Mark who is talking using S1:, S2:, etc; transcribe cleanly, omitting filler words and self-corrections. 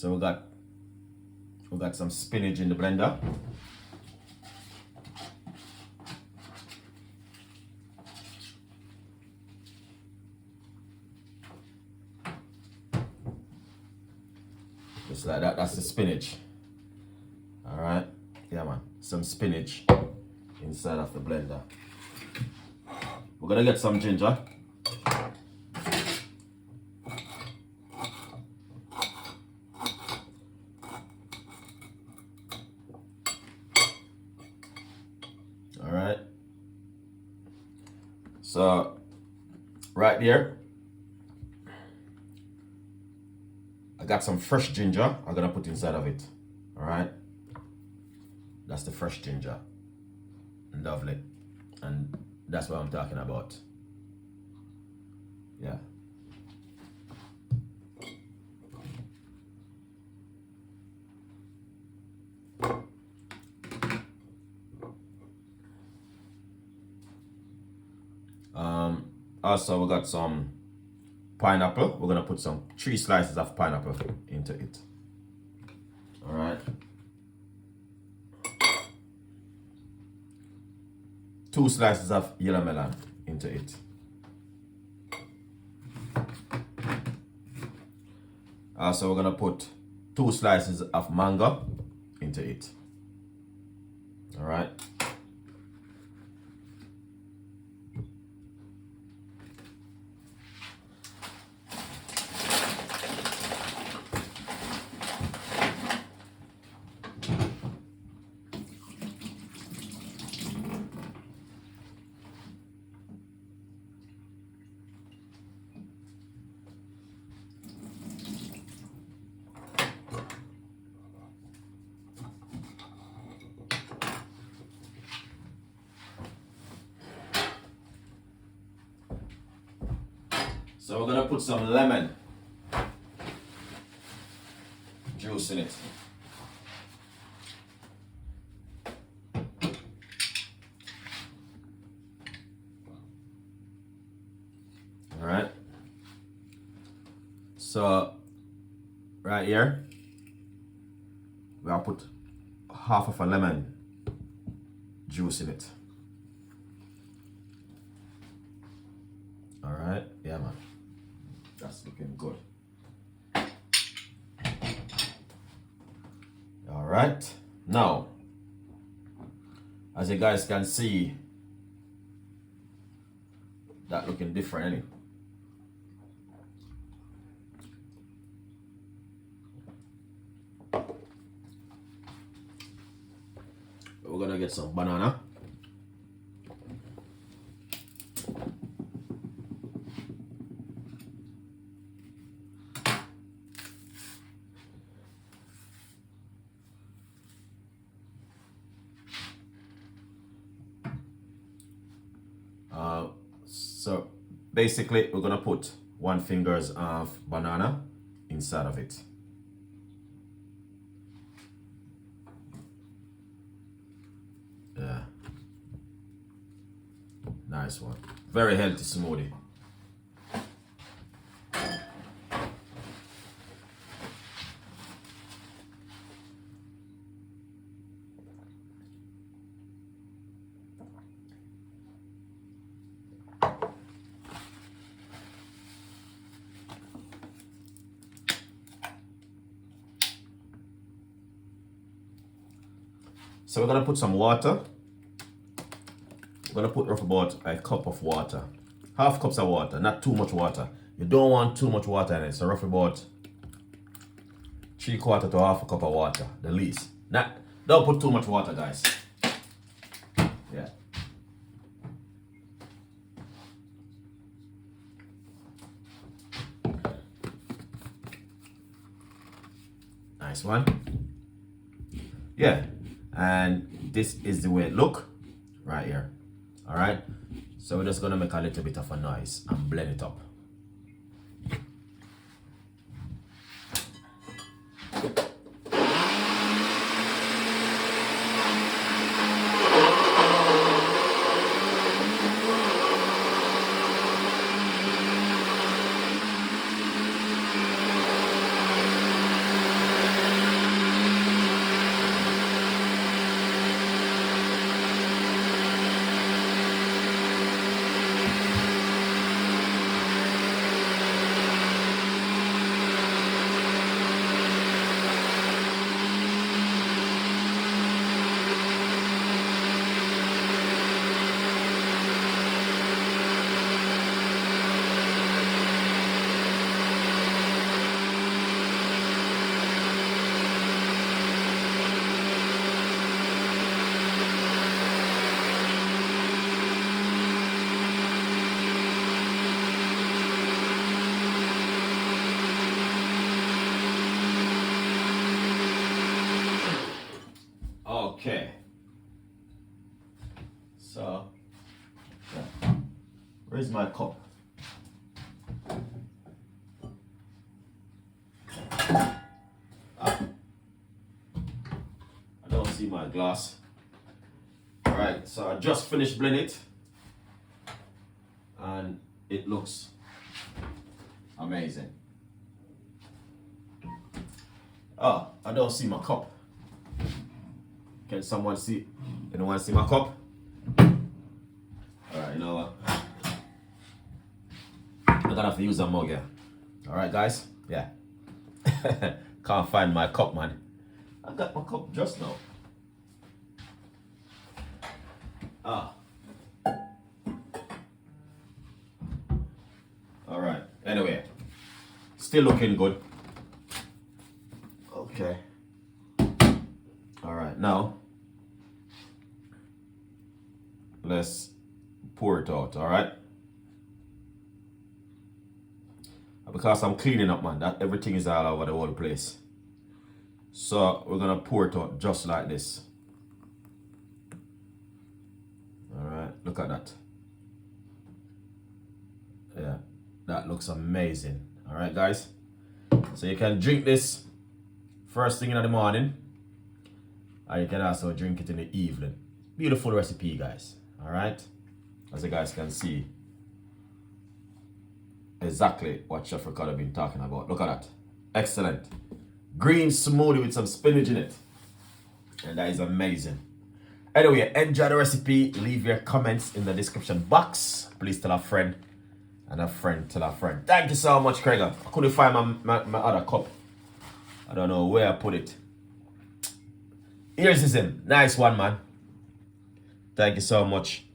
S1: So we got some spinach in the blender. Just like that, that's the spinach. Alright, yeah man, some spinach inside of the blender. We're gonna get some ginger. Alright. So, right there, I got some fresh ginger I'm gonna put inside of it. Alright. That's the fresh ginger. Lovely. And that's what I'm talking about. Yeah. Also we got some pineapple. We're gonna put some 3 slices of pineapple into it. All right. 2 slices of yellow melon into it. Also we're gonna put 2 slices of mango into it. All right. So we're gonna put some lemon juice in it. All right. So right here, we'll put half of a lemon juice in it. All right. Yeah, man. That's looking good. All right. Now, as you guys can see, that looking different, ain't it? We're gonna get some banana. So basically we're gonna put 1 fingers of banana inside of it. Yeah. Nice one. Very healthy smoothie. So we're gonna put some water. We're gonna put roughly about a cup of water. Half cups of water, not too much water. You don't want too much water in it. So roughly about 3/4 to half a cup of water, the least. Don't put too much water, guys. Yeah. Nice one. Yeah. And this is the way it look right here. All right. So we're just gonna make a little bit of a noise and blend it up. Okay. So, yeah. Where's my cup? I don't see my glass. Alright, so I just finished blending it. And it looks amazing. Oh, I don't see my cup. Can someone see? Anyone see my cup? Alright, you know what? I'm gonna have to use a mug here. Alright, guys? Yeah. Can't find my cup, man. I got my cup just now. Ah. Alright, anyway. Still looking good. Okay. Alright, now let's pour it out, alright? Because I'm cleaning up, man, that everything is all over the whole place. So we're gonna pour it out just like this. Alright, look at that. Yeah, that looks amazing. Alright, guys. So you can drink this first thing in the morning, and you can also drink it in the evening. Beautiful recipe, guys. Alright, as you guys can see exactly what Chef Ricardo been talking about. Look at that. Excellent. Green smoothie with some spinach in it. And that is amazing. Anyway, enjoy the recipe. Leave your comments in the description box. Please tell a friend. And a friend tell a friend. Thank you so much, Craig. I couldn't find my other cup. I don't know where I put it. Here's him. Nice one, man. Thank you so much.